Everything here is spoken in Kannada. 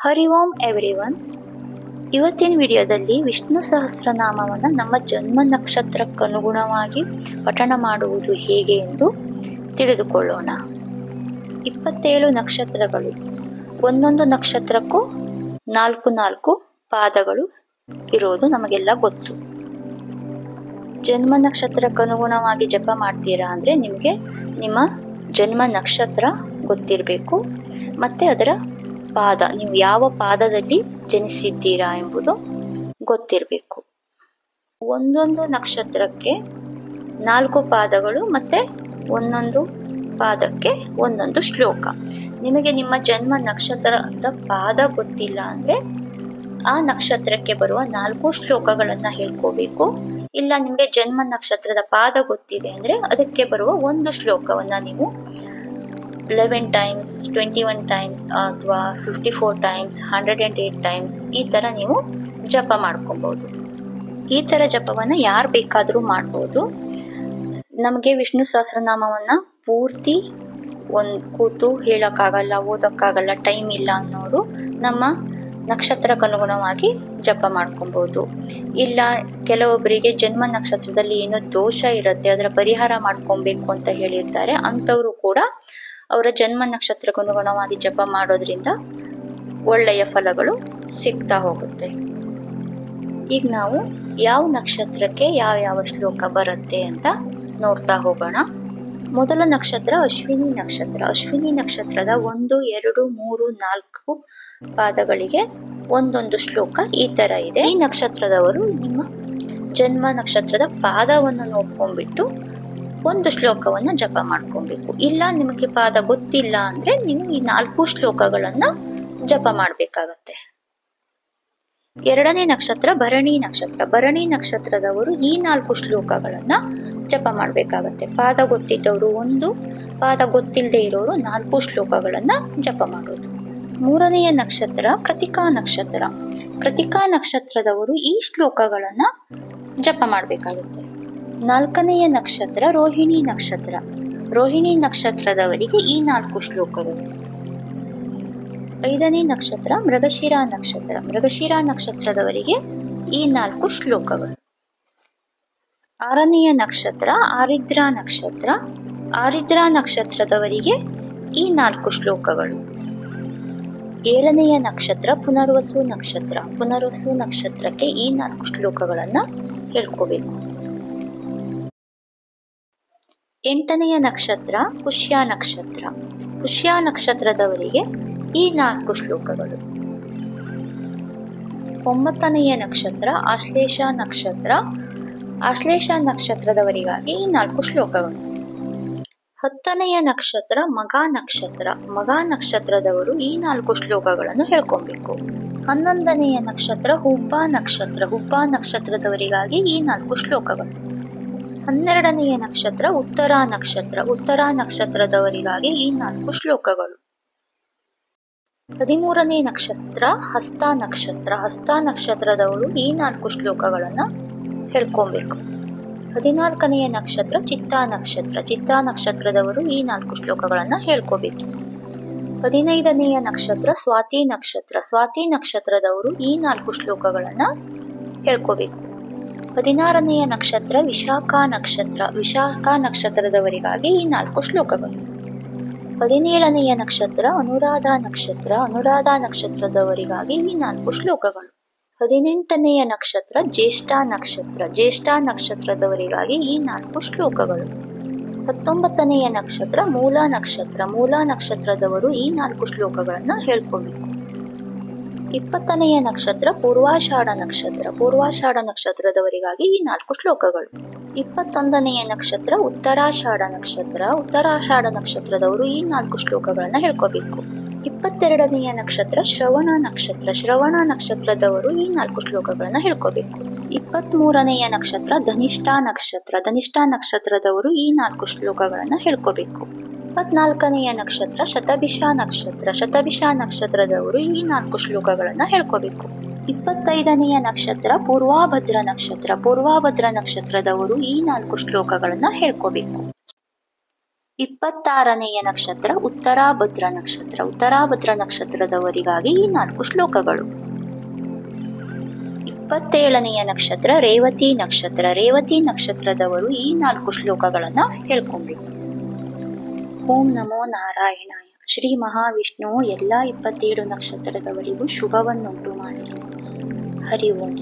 ಹರಿ ಓಂ ಎವ್ರಿವನ್. ಇವತ್ತಿನ ವಿಡಿಯೋದಲ್ಲಿ ವಿಷ್ಣು ಸಹಸ್ರನಾಮವನ್ನು ನಮ್ಮ ಜನ್ಮ ನಕ್ಷತ್ರಕ್ಕನುಗುಣವಾಗಿ ಪಠಣ ಮಾಡುವುದು ಹೇಗೆ ಎಂದು ತಿಳಿದುಕೊಳ್ಳೋಣ. 27 ನಕ್ಷತ್ರಗಳು, ಒಂದೊಂದು ನಕ್ಷತ್ರಕ್ಕೂ 4 ಪಾದಗಳು ಇರೋದು ನಮಗೆಲ್ಲ ಗೊತ್ತು. ಜನ್ಮ ನಕ್ಷತ್ರಕ್ಕನುಗುಣವಾಗಿ ಜಪ ಮಾಡ್ತೀರಾ ಅಂದರೆ ನಿಮಗೆ ನಿಮ್ಮ ಜನ್ಮ ನಕ್ಷತ್ರ ಗೊತ್ತಿರಬೇಕು, ಮತ್ತೆ ಅದರ ಪಾದ, ನೀವು ಯಾವ ಪಾದದಲ್ಲಿ ಜನಿಸಿದ್ದೀರಾ ಎಂಬುದು ಗೊತ್ತಿರಬೇಕು. ಒಂದೊಂದು ನಕ್ಷತ್ರಕ್ಕೆ 4 ಪಾದಗಳು ಮತ್ತೆ ಒಂದೊಂದು ಪಾದಕ್ಕೆ ಒಂದೊಂದು ಶ್ಲೋಕ. ನಿಮಗೆ ನಿಮ್ಮ ಜನ್ಮ ನಕ್ಷತ್ರದ ಪಾದ ಗೊತ್ತಿಲ್ಲ ಅಂದರೆ ಆ ನಕ್ಷತ್ರಕ್ಕೆ ಬರುವ 4 ಶ್ಲೋಕಗಳನ್ನು ಹೇಳ್ಕೋಬೇಕು. ಇಲ್ಲ ನಿಮಗೆ ಜನ್ಮ ನಕ್ಷತ್ರದ ಪಾದ ಗೊತ್ತಿದೆ ಅಂದರೆ ಅದಕ್ಕೆ ಬರುವ ಒಂದು ಶ್ಲೋಕವನ್ನು ನೀವು 11 ಟೈಮ್ಸ್, 21 ಟೈಮ್ಸ್ ಅಥವಾ 54 ಟೈಮ್ಸ್, 108 ಟೈಮ್ಸ್ ಈ ಥರ ನೀವು ಜಪ ಮಾಡ್ಕೊಬೋದು. ಈ ಥರ ಜಪವನ್ನು ಯಾರು ಬೇಕಾದರೂ ಮಾಡ್ಬೋದು. ನಮಗೆ ವಿಷ್ಣು ಸಹಸ್ರನಾಮವನ್ನು ಪೂರ್ತಿ ಕೂತು ಹೇಳೋಕ್ಕಾಗಲ್ಲ, ಓದೋಕ್ಕಾಗಲ್ಲ, ಟೈಮ್ ಇಲ್ಲ ಅನ್ನೋರು ನಮ್ಮ ನಕ್ಷತ್ರಕ್ಕನುಗುಣವಾಗಿ ಜಪ ಮಾಡ್ಕೊಬೋದು. ಇಲ್ಲ ಕೆಲವೊಬ್ಬರಿಗೆ ಜನ್ಮ ನಕ್ಷತ್ರದಲ್ಲಿ ಏನೋ ದೋಷ ಇರುತ್ತೆ, ಅದರ ಪರಿಹಾರ ಮಾಡ್ಕೊಬೇಕು ಅಂತ ಹೇಳಿರ್ತಾರೆ. ಅಂಥವರು ಕೂಡ ಅವರ ಜನ್ಮ ನಕ್ಷತ್ರಕ್ಕನುಗುಣವಾಗಿ ಜಪ ಮಾಡೋದ್ರಿಂದ ಒಳ್ಳೆಯ ಫಲಗಳು ಸಿಗ್ತಾ ಹೋಗುತ್ತೆ. ಈಗ ನಾವು ಯಾವ ನಕ್ಷತ್ರಕ್ಕೆ ಯಾವ ಶ್ಲೋಕ ಬರುತ್ತೆ ಅಂತ ನೋಡ್ತಾ ಹೋಗೋಣ. ಮೊದಲ ನಕ್ಷತ್ರ ಅಶ್ವಿನಿ ನಕ್ಷತ್ರ. ಅಶ್ವಿನಿ ನಕ್ಷತ್ರದ 1, 2, 3, 4 ಪಾದಗಳಿಗೆ ಒಂದೊಂದು ಶ್ಲೋಕ ಈ ತರ ಇದೆ. ಈ ನಕ್ಷತ್ರದವರು ನಿಮ್ಮ ಜನ್ಮ ನಕ್ಷತ್ರದ ಪಾದವನ್ನು ನೋಡ್ಕೊಂಡ್ಬಿಟ್ಟು ಒಂದು ಶ್ಲೋಕವನ್ನ ಜಪ ಮಾಡ್ಕೊಬೇಕು. ಇಲ್ಲ ನಿಮಗೆ ಪಾದ ಗೊತ್ತಿಲ್ಲ ಅಂದ್ರೆ ನೀವು ಈ 4 ಶ್ಲೋಕಗಳನ್ನ ಜಪ ಮಾಡ್ಬೇಕಾಗತ್ತೆ. ಎರಡನೇ ನಕ್ಷತ್ರ ಭರಣಿ ನಕ್ಷತ್ರ. ಭರಣಿ ನಕ್ಷತ್ರದವರು ಈ 4 ಶ್ಲೋಕಗಳನ್ನ ಜಪ ಮಾಡ್ಬೇಕಾಗತ್ತೆ. ಪಾದ ಗೊತ್ತಿದ್ದವರು 1, ಪಾದ ಗೊತ್ತಿಲ್ಲದೆ ಇರೋರು 4 ಶ್ಲೋಕಗಳನ್ನ ಜಪ ಮಾಡೋದು. ಮೂರನೆಯ ನಕ್ಷತ್ರ ಕೃತಿಕಾ ನಕ್ಷತ್ರ. ಕೃತಿಕಾ ನಕ್ಷತ್ರದವರು ಈ ಶ್ಲೋಕಗಳನ್ನ ಜಪ ಮಾಡ್ಬೇಕಾಗುತ್ತೆ. ನಾಲ್ಕನೆಯ ನಕ್ಷತ್ರ ರೋಹಿಣಿ ನಕ್ಷತ್ರ. ರೋಹಿಣಿ ನಕ್ಷತ್ರದವರಿಗೆ ಈ 4 ಶ್ಲೋಕಗಳು. 5ನೇ ನಕ್ಷತ್ರ ಮೃಗಶಿರ ನಕ್ಷತ್ರ. ಮೃಗಶಿರ ನಕ್ಷತ್ರದವರಿಗೆ ಈ 4 ಶ್ಲೋಕಗಳು. 6ನೆಯ ನಕ್ಷತ್ರ ಆರಿದ್ರ ನಕ್ಷತ್ರ. ಆರಿದ್ರ ನಕ್ಷತ್ರದವರಿಗೆ ಈ 4 ಶ್ಲೋಕಗಳು. 7ನೆಯ ನಕ್ಷತ್ರ ಪುನರ್ವಸು ನಕ್ಷತ್ರ. ಪುನರ್ವಸು ನಕ್ಷತ್ರಕ್ಕೆ ಈ 4 ಶ್ಲೋಕಗಳನ್ನ ಹೇಳ್ಕೋಬೇಕು. 8ನೆಯ ನಕ್ಷತ್ರ ಪುಷ್ಯ ನಕ್ಷತ್ರ. ಪುಷ್ಯ ನಕ್ಷತ್ರದವರಿಗೆ ಈ 4 ಶ್ಲೋಕಗಳು. 9ನೆಯ ನಕ್ಷತ್ರ ಆಶ್ಲೇಷ ನಕ್ಷತ್ರ. ಆಶ್ಲೇಷ ನಕ್ಷತ್ರದವರಿಗಾಗಿ ಈ 4 ಶ್ಲೋಕಗಳು. 10ನೆಯ ನಕ್ಷತ್ರ ಮಗ ನಕ್ಷತ್ರ. ಮಗ ನಕ್ಷತ್ರದವರು ಈ 4 ಶ್ಲೋಕಗಳನ್ನು ಹೇಳ್ಕೊಬೇಕು. 11ನೆಯ ನಕ್ಷತ್ರ ಹುಬ್ಬ ನಕ್ಷತ್ರ. ಹುಬ್ಬ ನಕ್ಷತ್ರದವರಿಗಾಗಿ ಈ 4 ಶ್ಲೋಕಗಳು. 12ನೆಯ ನಕ್ಷತ್ರ ಉತ್ತರ ನಕ್ಷತ್ರ. ಉತ್ತರ ನಕ್ಷತ್ರದವರಿಗಾಗಿ ಈ 4 ಶ್ಲೋಕಗಳು. 13ನೇ ನಕ್ಷತ್ರ ಹಸ್ತ ನಕ್ಷತ್ರ. ಹಸ್ತ ನಕ್ಷತ್ರದವರು ಈ 4 ಶ್ಲೋಕಗಳನ್ನ ಹೇಳ್ಕೊಬೇಕು. 14ನೆಯ ನಕ್ಷತ್ರ ಚಿತ್ತಾ ನಕ್ಷತ್ರ. ಚಿತ್ತಾ ನಕ್ಷತ್ರದವರು ಈ 4 ಶ್ಲೋಕಗಳನ್ನ ಹೇಳ್ಕೋಬೇಕು. 15ನೆಯ ನಕ್ಷತ್ರ ಸ್ವಾತಿ ನಕ್ಷತ್ರ. ಸ್ವಾತಿ ನಕ್ಷತ್ರದವರು ಈ 4 ಶ್ಲೋಕಗಳನ್ನ ಹೇಳ್ಕೋಬೇಕು. 16ನೆಯ ನಕ್ಷತ್ರ ವಿಶಾಖ ನಕ್ಷತ್ರ. ವಿಶಾಖ ನಕ್ಷತ್ರದವರಿಗಾಗಿ ಈ 4 ಶ್ಲೋಕಗಳು. 17ನೆಯ ನಕ್ಷತ್ರ ಅನುರಾಧ ನಕ್ಷತ್ರ. ಅನುರಾಧ ನಕ್ಷತ್ರದವರಿಗಾಗಿ ಈ 4 ಶ್ಲೋಕಗಳು. 18ನೆಯ ನಕ್ಷತ್ರ ಜ್ಯೇಷ್ಠ ನಕ್ಷತ್ರ. ಜ್ಯೇಷ್ಠ ನಕ್ಷತ್ರದವರಿಗಾಗಿ ಈ 4 ಶ್ಲೋಕಗಳು. 19ನೆಯ ನಕ್ಷತ್ರ ಮೂಲ ನಕ್ಷತ್ರ. ಮೂಲ ನಕ್ಷತ್ರದವರು ಈ 4 ಶ್ಲೋಕಗಳನ್ನ ಹೇಳ್ಕೋಬೇಕು. 20ನೆಯ ನಕ್ಷತ್ರ ಪೂರ್ವಾಷಾಢ ನಕ್ಷತ್ರ. ಪೂರ್ವಾಷಾಢ ನಕ್ಷತ್ರದವರಿಗಾಗಿ ಈ 4 ಶ್ಲೋಕಗಳು. 21ನೆಯ ನಕ್ಷತ್ರ ಉತ್ತರಾಷಾಢ ನಕ್ಷತ್ರ. ಉತ್ತರಾಷಾಢ ನಕ್ಷತ್ರದವರು ಈ 4 ಶ್ಲೋಕಗಳನ್ನ ಹೇಳ್ಕೋಬೇಕು. 22ನೆಯ ನಕ್ಷತ್ರ ಶ್ರವಣ ನಕ್ಷತ್ರ. ಶ್ರವಣ ನಕ್ಷತ್ರದವರು ಈ 4 ಶ್ಲೋಕಗಳನ್ನ ಹೇಳ್ಕೋಬೇಕು. 23ನೆಯ ನಕ್ಷತ್ರ ಧನಿಷ್ಠ ನಕ್ಷತ್ರ. ಧನಿಷ್ಠ ನಕ್ಷತ್ರದವರು ಈ 4 ಶ್ಲೋಕಗಳನ್ನ ಹೇಳ್ಕೋಬೇಕು. 24ನೆಯ ನಕ್ಷತ್ರ ಶತಭಿಷ ನಕ್ಷತ್ರ. ಶತಭಿಷ ನಕ್ಷತ್ರದವರು ಈ 4 ಶ್ಲೋಕಗಳನ್ನ ಹೇಳ್ಕೋಬೇಕು. 25ನೆಯ ನಕ್ಷತ್ರ ಪೂರ್ವಾಭದ್ರ ನಕ್ಷತ್ರ. ಪೂರ್ವಾಭದ್ರ ನಕ್ಷತ್ರದವರು ಈ 4 ಶ್ಲೋಕಗಳನ್ನ ಹೇಳ್ಕೋಬೇಕು. 26ನೆಯ ನಕ್ಷತ್ರ ಉತ್ತರಾಭದ್ರ ನಕ್ಷತ್ರ. ಉತ್ತರಾಭದ್ರ ನಕ್ಷತ್ರದವರಿಗಾಗಿ ಈ 4 ಶ್ಲೋಕಗಳು. 27ನೆಯ ನಕ್ಷತ್ರ ರೇವತಿ ನಕ್ಷತ್ರ. ರೇವತಿ ನಕ್ಷತ್ರದವರು ಈ 4 ಶ್ಲೋಕಗಳನ್ನ ಹೇಳ್ಕೊಬೇಕು. ಓಂ ನಮೋ ನಾರಾಯಣಾಯ. ಶ್ರೀ ಮಹಾವಿಷ್ಣುವು ಎಲ್ಲ 27 ನಕ್ಷತ್ರದವರಿಗೂ ಶುಭವನ್ನುಂಟು ಮಾಡಲಿ. ಹರಿ ಓಂ.